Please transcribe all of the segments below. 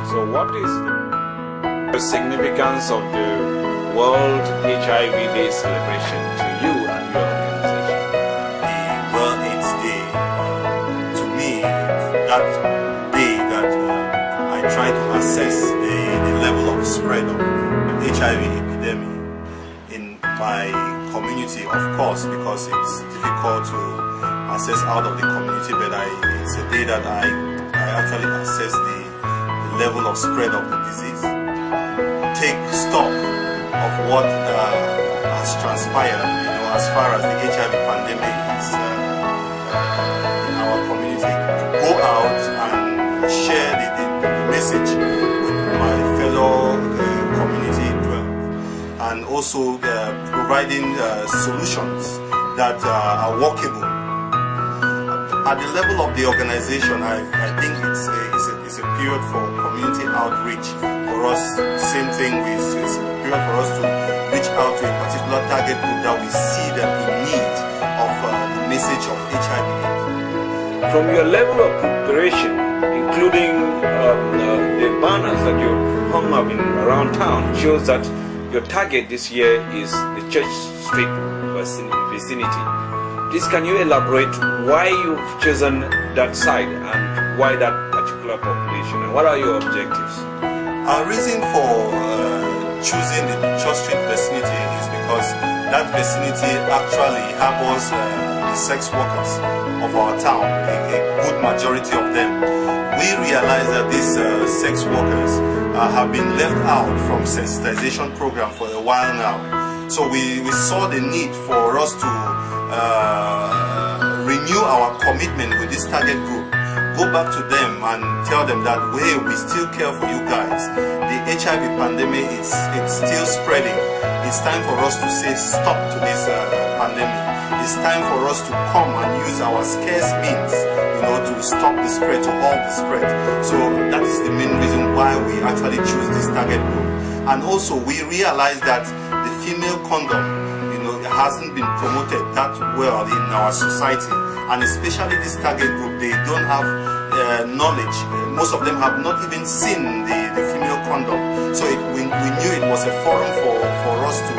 So what is the significance of the World HIV Day celebration to you and your organization? The World AIDS Day, to me, that day that I try to assess the level of spread of HIV epidemic in my community, of course, because it's difficult to assess out of the community, but it's a day that I actually assess the level of spread of the disease, take stock of what has transpired, as far as the HIV pandemic is in our community, go out and share the message with my fellow community dwellers, and also providing solutions that are workable. At the level of the organization, I think it's a period for community outreach for us. Same thing, it's a period for us to reach out to a particular target group that we see that in need of the message of HIV. From your level of preparation, including the banners that you hung up around town, shows that your target this year is the Church Street vicinity. Please, can you elaborate why you've chosen that site and why that particular population, and what are your objectives? Our reason for choosing the Church Street vicinity is because that vicinity actually harbors the sex workers of our town, a good majority of them. We realize that these sex workers have been left out from sensitization program for a while now. So we saw the need for us to renew our commitment with this target group, go back to them and tell them that, hey, we still care for you guys. The HIV pandemic, it's still spreading. It's time for us to say stop to this pandemic. It's time for us to come and use our scarce means, to stop the spread, to halt the spread. So that is the main reason why we actually choose this target group. And also we realize that the female condom, hasn't been promoted that well in our society, and especially this target group, they don't have knowledge. Most of them have not even seen the female condom. So we knew it was a forum for us to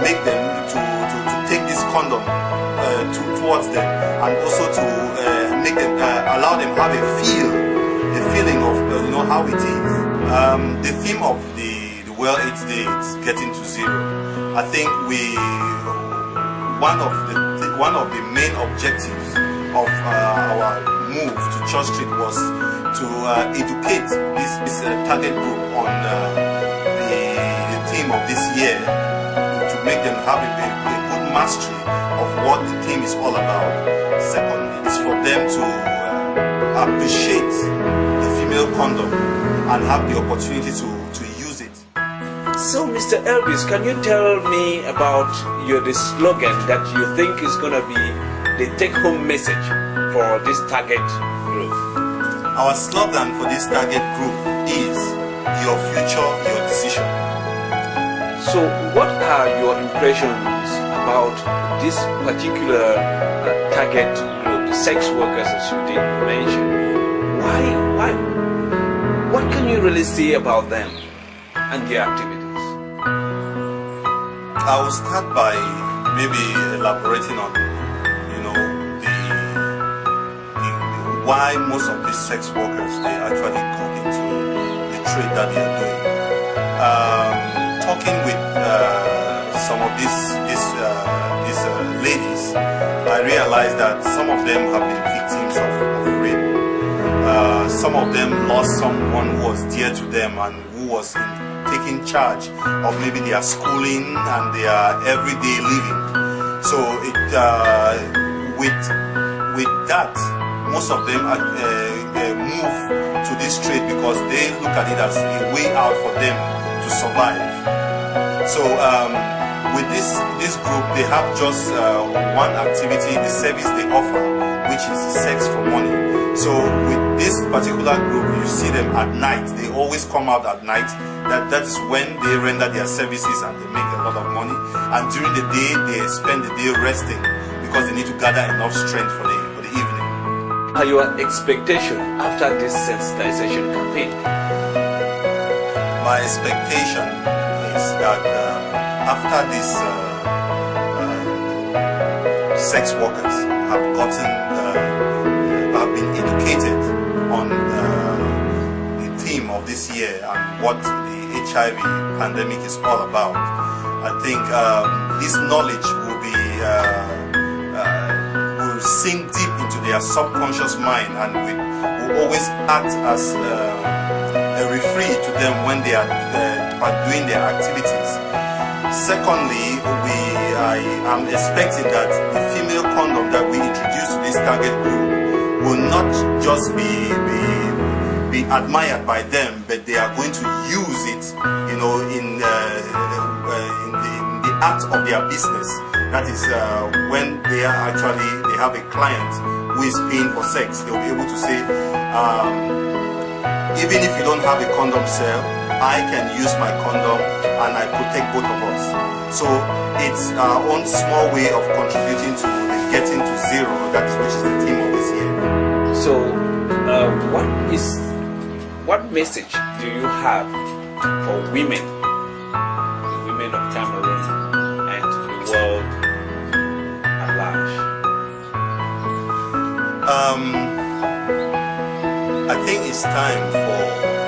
make them to take this condom towards them, and also to make them allow them have a feeling of how it is. The theme of the World AIDS Day is getting to zero. I think one of the main objectives of our move to Church Street was to educate this target group on the theme of this year, to make them have a good mastery of what the theme is all about. Secondly, is for them to appreciate the female condom and have the opportunity to use it. So, Mr. Elvis, can you tell me about the slogan that you think is going to be the take-home message for this target group? Our slogan for this target group is your future, your decision. So, what are your impressions about this particular target group, the sex workers, as you did mention? Why? What can you really say about them and their activities? I will start by maybe elaborating on, why most of these sex workers, they actually got into the trade that they are doing. Talking with some of these ladies, I realized that some of them have been victims of rape. Some of them lost someone who was dear to them and who was taking charge of maybe their schooling and their everyday living. So with that, most of them move to this trade because they look at it as a way out for them to survive. So with this group, they have just one activity, the service they offer, which is sex for money. So with this particular group, you see them at night. They always come out at night. That is when they render their services and they make a lot of money. And during the day, they spend the day resting because they need to gather enough strength for the evening. Are your expectations after this sensitization campaign? My expectation is that after these sex workers have been educated on the theme of this year and what the HIV pandemic is all about, I think this knowledge will sink deep into their subconscious mind and will always act as a referee to them when they are doing their activities. Secondly, I am expecting that the female condom that we introduce to this target group will not just be admired by them, but they are going to use it, you know, in the act of their business. That is when they have a client who is paying for sex, they'll be able to say, even if you don't have a condom sale, I can use my condom and I protect both of us. So it's our own small way of contributing to the getting to zero, which is the theme of this year. So what message do you have for women, the women of Cameroon and the world at large? I think it's time for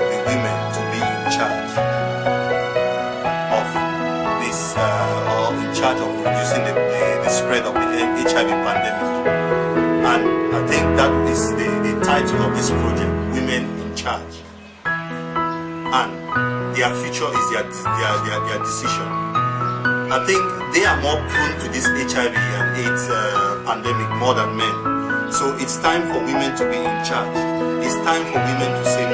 the women to be in charge of this, or in charge of reducing the spread of the HIV pandemic. And I think that is the title of this project, Women in Charge. And their future is their decision. I think they are more prone to this HIV and AIDS pandemic more than men. So it's time for women to be in charge. It's time for women to say,